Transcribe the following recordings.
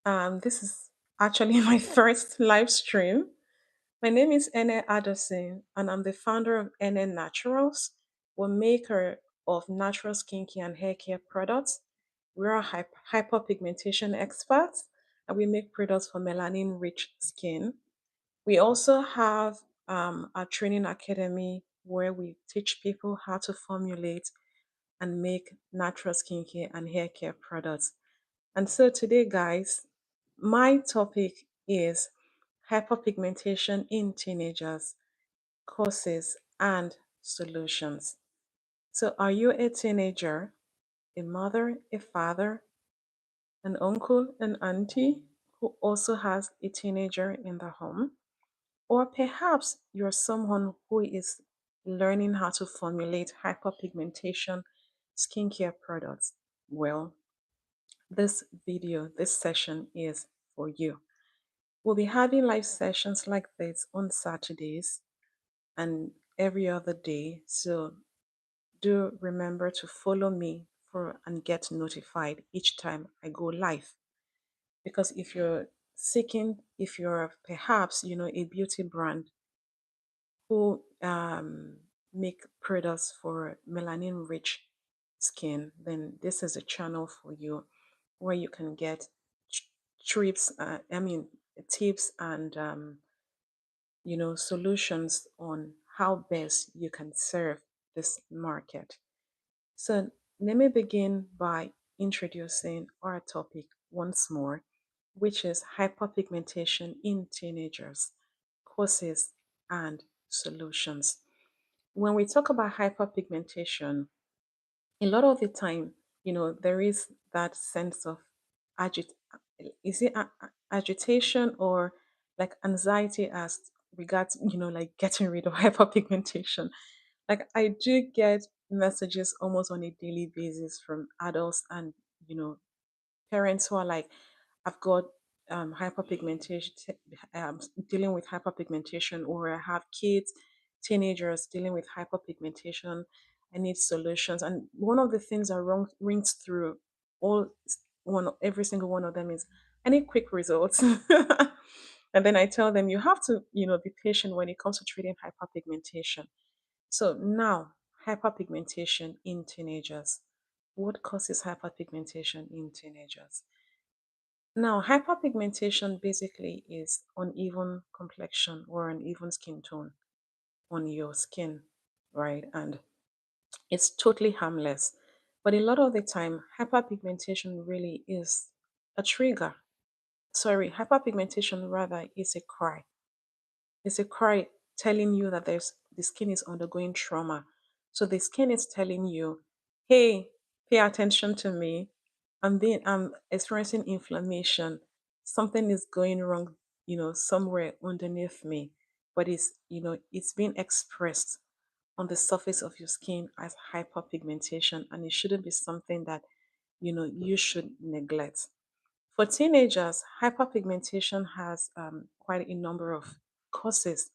This is actually my first live stream. My name is Ene Addison, and I'm the founder of Ene Naturals. We're a maker of natural skincare and hair care products. We're a hyperpigmentation experts, and we make products for melanin-rich skin. We also have a training academy where we teach people how to formulate and make natural skincare and hair care products. And so today, guys, my topic is hyperpigmentation in teenagers, causes and solutions. So, are you a teenager, a mother, a father, an uncle, an auntie who also has a teenager in the home? Or perhaps you're someone who is learning how to formulate hyperpigmentation skincare products. Well, this session is for you. We'll be having live sessions like this on Saturdays and every other day. So do remember to follow me for and get notified each time I go live. Because if you're perhaps, a beauty brand who make products for melanin rich skin, then this is a channel for you where you can get ch- trips, tips and solutions on how best you can serve this market. So let me begin by introducing our topic once more, which is hyperpigmentation in teenagers, causes and solutions. When we talk about hyperpigmentation, a lot of the time, there is that sense of agit is it agitation or like anxiety as regards, like getting rid of hyperpigmentation. Like I do get messages almost on a daily basis from adults and parents who are like, I've got hyperpigmentation, dealing with hyperpigmentation, or I have kids, teenagers dealing with hyperpigmentation. I need solutions. And one of the things that rings through all every single one of them is, I need quick results. And then I tell them you have to, be patient when it comes to treating hyperpigmentation. So now, hyperpigmentation in teenagers. What causes hyperpigmentation in teenagers? Now, hyperpigmentation basically is uneven complexion or uneven skin tone on your skin, right? And it's totally harmless. But a lot of the time, hyperpigmentation really is a trigger. Sorry, hyperpigmentation rather is a cry. It's a cry telling you that the skin is undergoing trauma. So the skin is telling you, hey, pay attention to me. I'm experiencing inflammation. Something is going wrong, somewhere underneath me. But it's being expressed on the surface of your skin as hyperpigmentation, and it shouldn't be something that you should neglect. For teenagers, hyperpigmentation has quite a number of causes,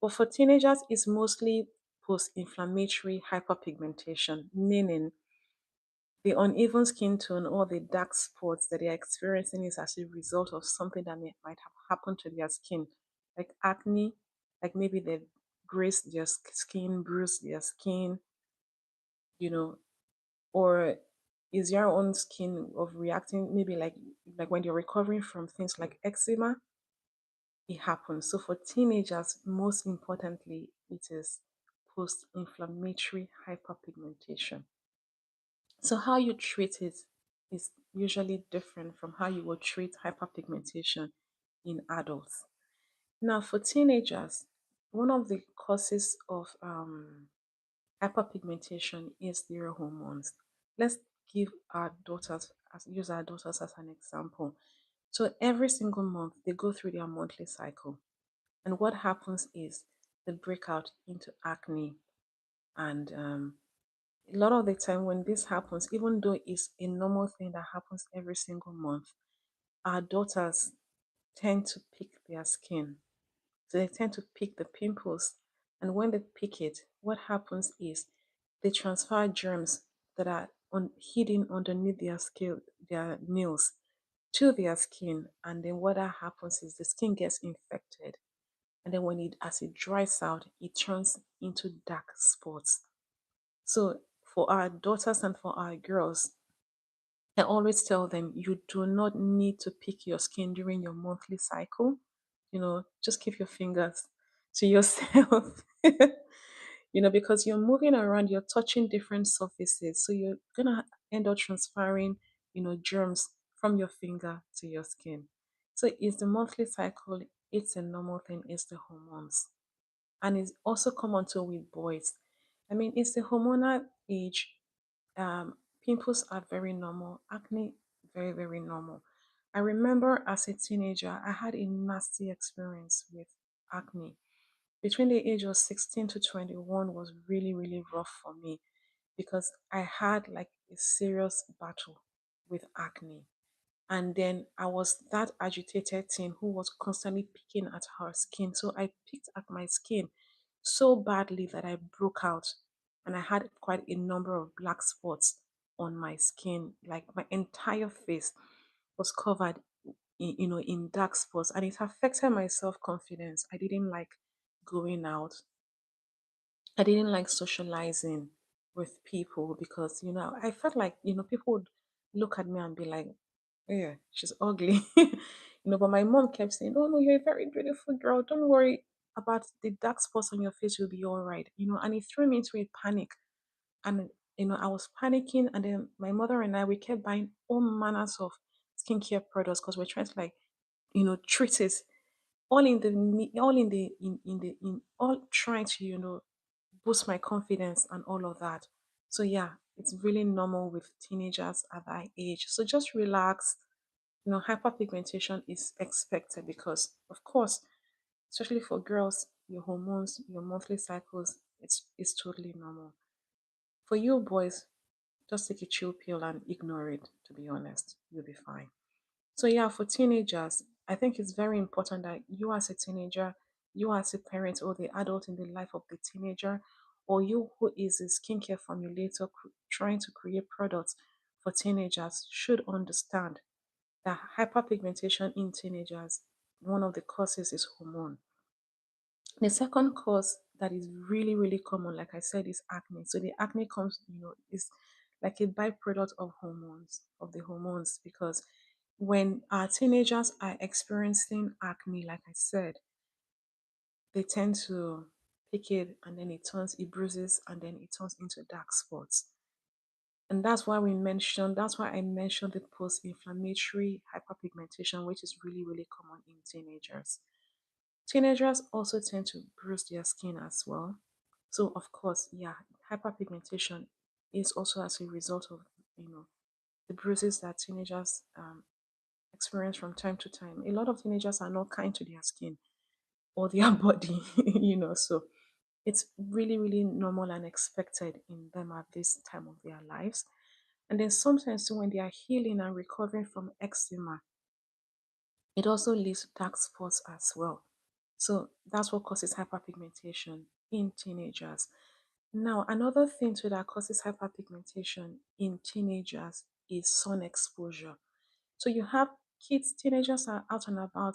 but for teenagers, it's mostly post inflammatory hyperpigmentation, meaning the uneven skin tone or the dark spots that they're experiencing is as a result of something that might have happened to their skin, like acne, like maybe they've grazed their skin, bruised their skin, you know, or is your own skin of reacting maybe like when you're recovering from things like eczema, it happens. So for teenagers, most importantly, it is post-inflammatory hyperpigmentation. So how you treat it is usually different from how you would treat hyperpigmentation in adults. Now, for teenagers, one of the causes of hyperpigmentation is their hormones. Let's give our daughters use our daughters as an example. So every single month they go through their monthly cycle. And what happens is they break out into acne. And a lot of the time when this happens, even though it's a normal thing that happens every single month, our daughters tend to pick their skin. So they tend to pick the pimples. And when they pick it, what happens is they transfer germs that are hidden underneath their skin, their nails, to their skin. And then what that happens is the skin gets infected. And then as it dries out, it turns into dark spots. So for our daughters and for our girls, I always tell them you do not need to pick your skin during your monthly cycle. Just keep your fingers to yourself. Because you're moving around, you're touching different surfaces. So you're gonna end up transferring, germs from your finger to your skin. So it's the monthly cycle, it's a normal thing, it's the hormones. And it's also common to with boys. I mean, it's the hormonal age. um, Pimples are very normal. Acne, very, very normal. I remember as a teenager, I had a nasty experience with acne. Between the age of 16 to 21 was really, really rough for me because I had like a serious battle with acne. And then I was that agitated teen who was constantly picking at her skin. So I picked at my skin so badly that I broke out and I had quite a number of black spots on my skin. Like my entire face was covered in dark spots, and it affected my self-confidence. I didn't like going out. I didn't like socializing with people because, I felt like, people would look at me and be like, yeah, she's ugly. But my mom kept saying, oh, no, you're a very beautiful girl. Don't worry about the dark spots on your face. You'll be all right. And it threw me into a panic. And, I was panicking. And then my mother and I, we kept buying all manners of skincare products because we're trying to like, treat it all trying to, boost my confidence and all of that. So yeah, it's really normal with teenagers at that age. So just relax. Hyperpigmentation is expected because, of course, especially for girls, your hormones, your monthly cycles, it's totally normal. For you boys, just take a chill pill and ignore it, to be honest. You'll be fine. So yeah, for teenagers, I think it's very important that you as a teenager, you as a parent or the adult in the life of the teenager, or you who is a skincare formulator trying to create products for teenagers should understand that hyperpigmentation in teenagers, one of the causes is hormone. The second cause that is really, really common, like I said, is acne. So the acne comes, is like a byproduct of hormones, of the hormones, because when our teenagers are experiencing acne, like I said, they tend to pick it and then it bruises and then it turns into dark spots. And that's why I mentioned the post-inflammatory hyperpigmentation, which is really, really common in teenagers. Teenagers also tend to bruise their skin as well. So of course, yeah, hyperpigmentation is also as a result of, the bruises that teenagers experience from time to time. A lot of teenagers are not kind to their skin or their body, so it's really, really normal and expected in them at this time of their lives. And then sometimes too, when they are healing and recovering from eczema, it also leads to dark spots as well. So that's what causes hyperpigmentation in teenagers. Now, another thing too that causes hyperpigmentation in teenagers is sun exposure. So you have kids, teenagers are out and about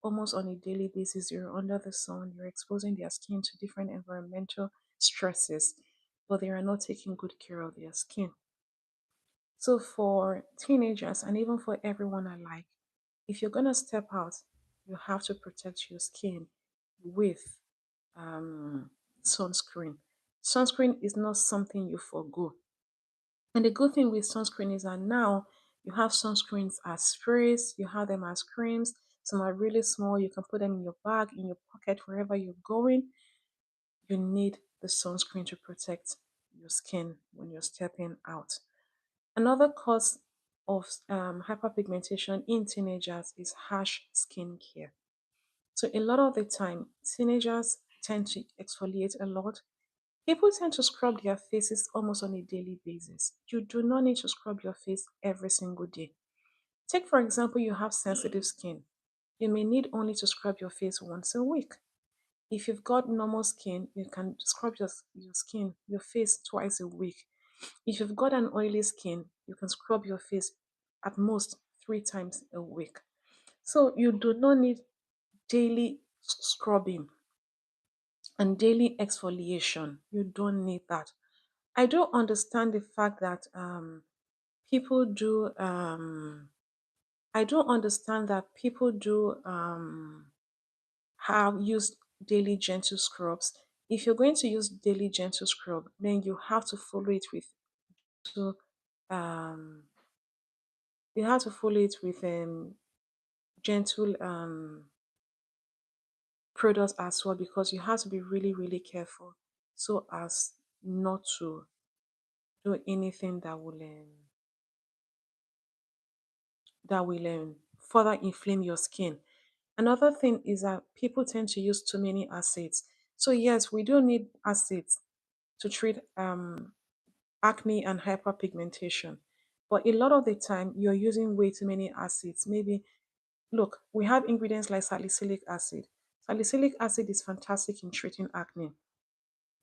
almost on a daily basis. You're under the sun, you're exposing their skin to different environmental stresses, but they are not taking good care of their skin. So for teenagers and even for everyone alike, if you're gonna step out, you have to protect your skin with um, sunscreen. Sunscreen is not something you forgo. And the good thing with sunscreen is that now you have sunscreens as sprays, you have them as creams. Some are really small. You can put them in your bag, in your pocket, wherever you're going. You need the sunscreen to protect your skin when you're stepping out. Another cause of hyperpigmentation in teenagers is harsh skin care. So a lot of the time, teenagers tend to exfoliate a lot. People tend to scrub their faces almost on a daily basis. You do not need to scrub your face every single day. Take, for example, you have sensitive skin. You may need only to scrub your face once a week. If you've got normal skin, you can scrub your skin, your face twice a week. If you've got an oily skin, you can scrub your face at most 3 times a week. So you do not need daily scrubbing and daily exfoliation. You don't need that. I don't understand the fact that people do I don't understand that people do have used daily gentle scrubs. If you're going to use daily gentle scrub, then you have to follow it with to um you have to follow it with gentle products as well, because you have to be really really careful so as not to do anything that will further inflame your skin. Another thing is that people tend to use too many acids. So yes, we do need acids to treat acne and hyperpigmentation. But a lot of the time, you're using way too many acids. Maybe, look, we have ingredients like salicylic acid. Salicylic acid is fantastic in treating acne.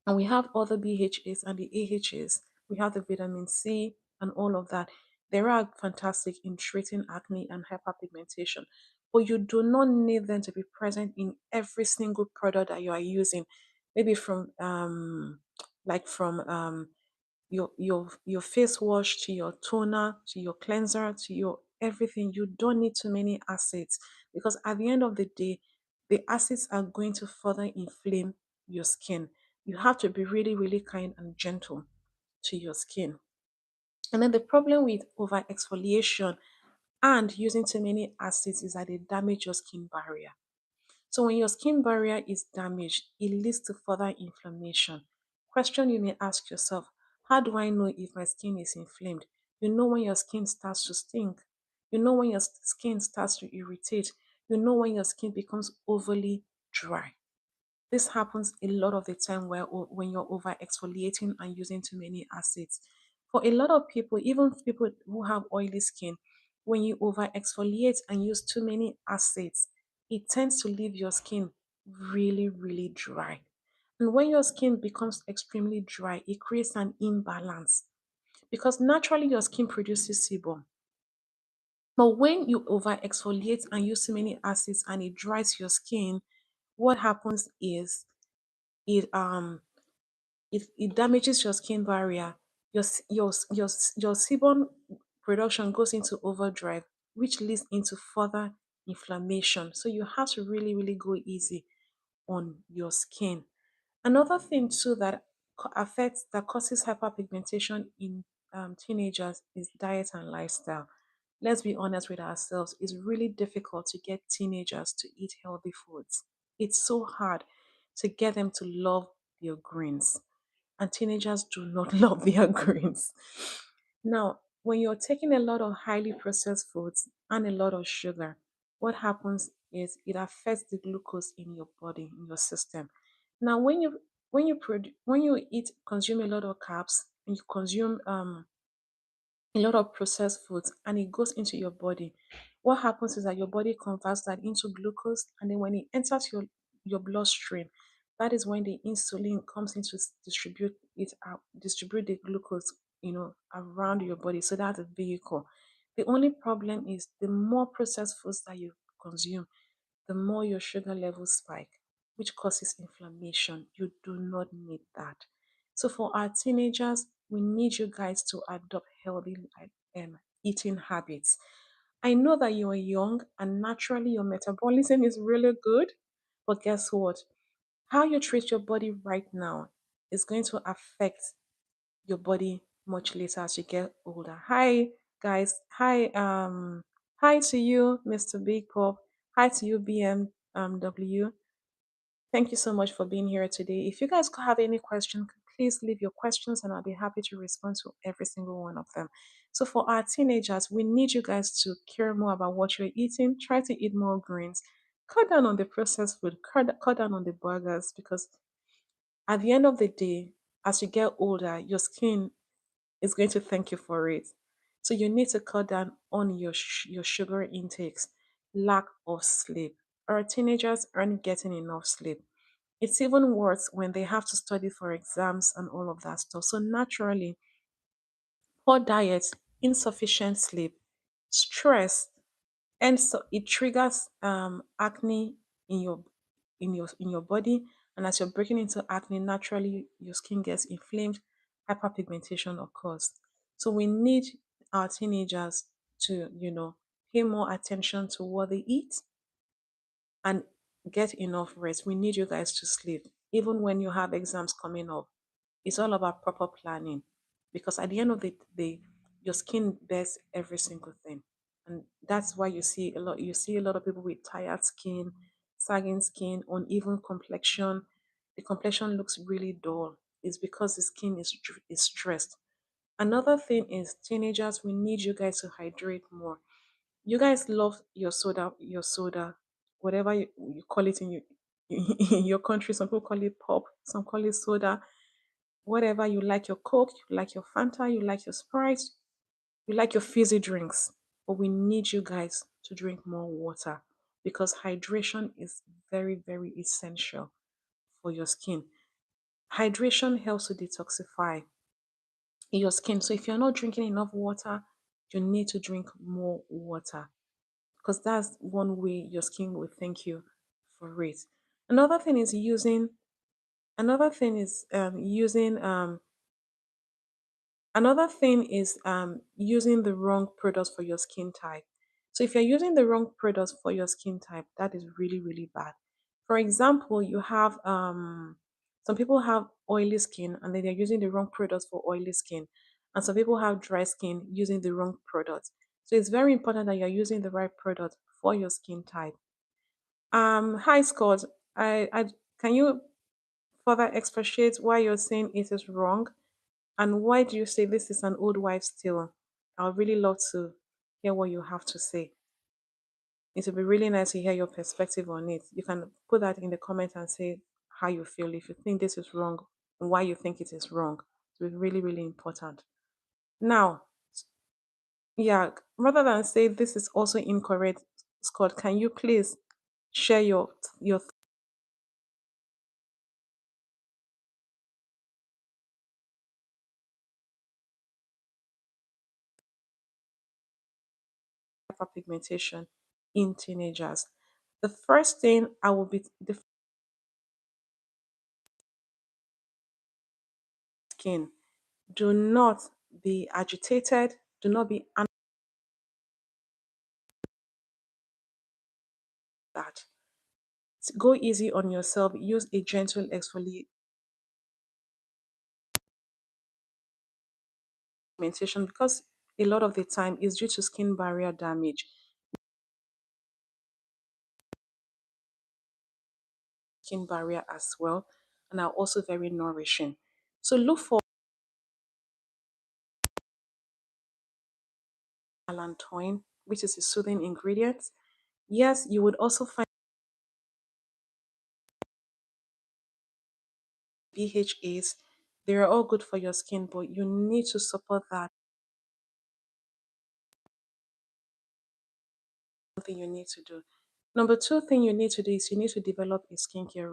And we have other BHAs and the AHAs. We have the vitamin C and all of that. They are fantastic in treating acne and hyperpigmentation. But you do not need them to be present in every single product that you are using. Maybe from your face wash to your toner to your cleanser to your everything. You don't need too many acids, because at the end of the day, the acids are going to further inflame your skin. You have to be really really kind and gentle to your skin. And then the problem with over exfoliation and using too many acids is that they damage your skin barrier. So when your skin barrier is damaged, it leads to further inflammation. Question you may ask yourself: how do I know if my skin is inflamed? You know when your skin starts to stink. You know when your skin starts to irritate. You know when your skin becomes overly dry. This happens a lot of the time when you're over exfoliating and using too many acids. For a lot of people, even people who have oily skin, when you over exfoliate and use too many acids, it tends to leave your skin really, really dry. And when your skin becomes extremely dry, it creates an imbalance, because naturally your skin produces sebum. But when you over exfoliate and use too many acids and it dries your skin, what happens is it it damages your skin barrier. Your sebum production goes into overdrive, which leads into further inflammation. So you have to really really go easy on your skin. Another thing too that that causes hyperpigmentation in teenagers is diet and lifestyle. Let's be honest with ourselves, it's really difficult to get teenagers to eat healthy foods. It's so hard to get them to love their greens, and teenagers do not love their greens. Now, when you're taking a lot of highly processed foods and a lot of sugar, what happens is it affects the glucose in your body, in your system. Now, when you eat consume a lot of carbs and you consume a lot of processed foods and it goes into your body, what happens is that your body converts that into glucose, and then when it enters your bloodstream, that is when the insulin comes in to distribute the glucose, around your body. So that's a vehicle. The only problem is the more processed foods that you consume, the more your sugar levels spike, which causes inflammation. You do not need that. So for our teenagers, we need you guys to adopt healthy eating habits. I know that you are young and naturally your metabolism is really good, but guess what? How you treat your body right now is going to affect your body much later as you get older. Hi guys. Hi to you, Mr. Big Pop. Hi to you, BMW. Thank you so much for being here today. If you guys have any questions, please leave your questions and I'll be happy to respond to every single one of them. So, for our teenagers, we need you guys to care more about what you're eating. Try to eat more greens. Cut down on the processed food, cut down on the burgers, because at the end of the day, as you get older, your skin is going to thank you for it. So, you need to cut down on your sugar intakes, lack of sleep. Our teenagers aren't getting enough sleep. It's even worse when they have to study for exams and all of that stuff. So naturally, poor diet, insufficient sleep, stress, and so it triggers acne in your body. And as you're breaking into acne, naturally your skin gets inflamed, hyperpigmentation occurs. So we need our teenagers to, pay more attention to what they eat and get enough rest. We need you guys to sleep. Even when you have exams coming up, it's all about proper planning, because at the end of the day, your skin bears every single thing. And that's why you see a lot of people with tired skin, sagging skin, uneven complexion. The complexion looks really dull. It's because the skin is stressed. Another thing is teenagers, we need you guys to hydrate more. You guys love your soda, whatever you call it in in your country. Some people call it pop, some call it soda. Whatever you like, your Coke, you like your Fanta, you like your Sprite, you like your fizzy drinks. But we need you guys to drink more water, because hydration is very, very essential for your skin. Hydration helps to detoxify your skin. So if you're not drinking enough water, you need to drink more water, because that's one way your skin will thank you for it. Another thing is using another thing is using Another thing is using the wrong products for your skin type. So if you're using the wrong products for your skin type, that is really, really bad. For example, you have some people have oily skin and then they're using the wrong products for oily skin. And some people have dry skin using the wrong products. So it's very important that you're using the right product for your skin type. Hi Scott. I can you further expatiate why you're saying it is wrong? And why do you say this is an old wives' tale? I would really love to hear what you have to say. It would be really nice to hear your perspective on it. You can put that in the comment and say how you feel. If you think this is wrong and why you think it is wrong, it would be really, really important. Now, yeah, rather than say this is also incorrect, Scott, can you please share your hyperpigmentation in teenagers? The first thing I will be the skin. Do not be agitated. Do not be that. Go easy on yourself. Use a gentle exfoliation, because a lot of the time is due to skin barrier damage. Skin barrier as well, and are also very nourishing. So look for allantoin, which is a soothing ingredient. Yes, you would also find BHAs. They are all good for your skin, but you need to support that. Something you need to do. Number two thing you need to do is you need to develop a skincare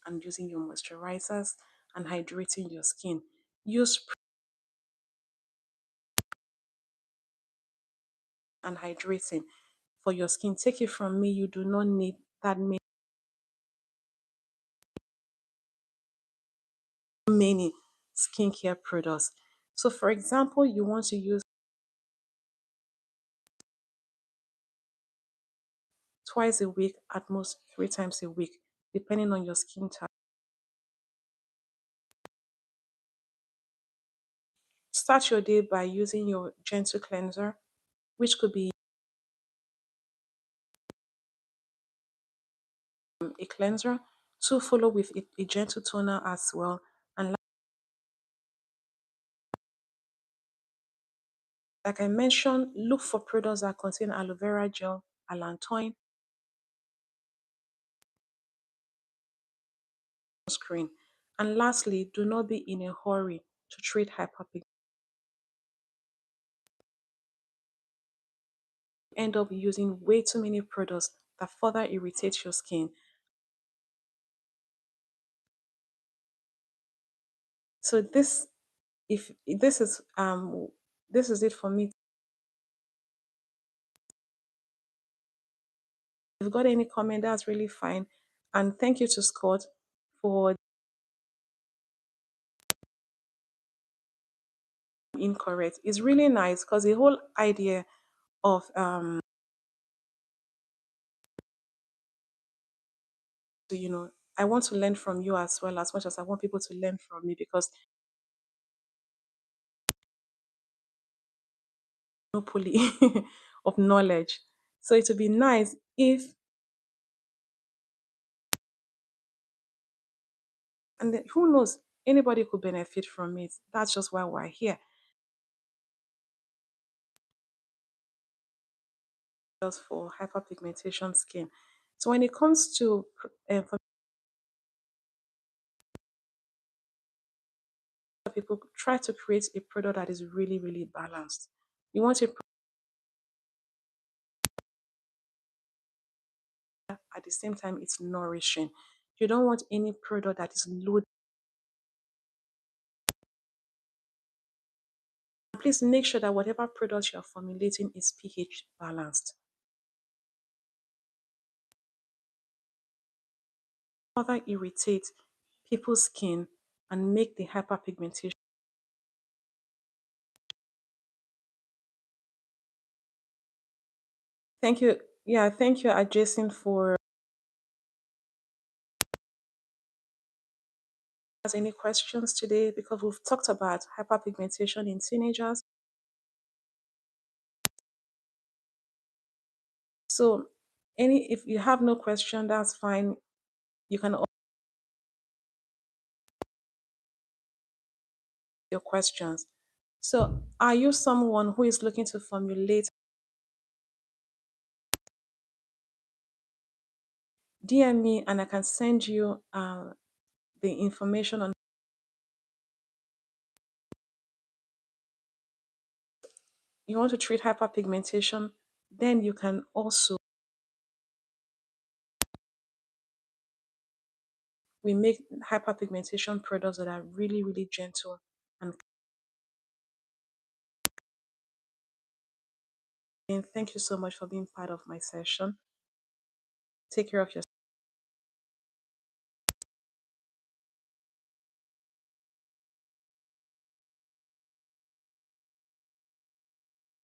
and using your moisturizers and hydrating your skin. Use and hydrating for your skin. Take it from me, you do not need that many skincare products. So, for example, you want to use twice a week, at most 3 times a week, depending on your skin type. Start your day by using your gentle cleanser, which could be a cleanser, to follow with a gentle toner as well. And like I mentioned, look for products that contain aloe vera gel, allantoin, screen. And lastly, do not be in a hurry to treat hyperpigmentation. End up using way too many products that further irritate your skin. So this, if this is This is it for me. If you've got any comment, that's really fine. And thank you to Scott for incorrect. It's really nice because the whole idea of I want to learn from you as well as much as I want people to learn from me because monopoly of knowledge. So it would be nice if, and then who knows, anybody could benefit from it. That's just why we're here, just for hyperpigmentation skin. So when it comes to for people, try to create a product that is really, really balanced. You want a product at the same time it's nourishing. You don't want any product that is loaded. Please make sure that whatever product you're formulating is pH balanced. Further irritate people's skin and make the hyperpigmentation. Thank you. Yeah, thank you, Adjacent, for has any questions today because we've talked about hyperpigmentation in teenagers. So any if you have no question, that's fine. You can ask your questions. So are you someone who is looking to formulate? DM me and I can send you the information on you want to treat hyperpigmentation, then you can also we make hyperpigmentation products that are really, really gentle and thank you so much for being part of my session. Take care of yourself.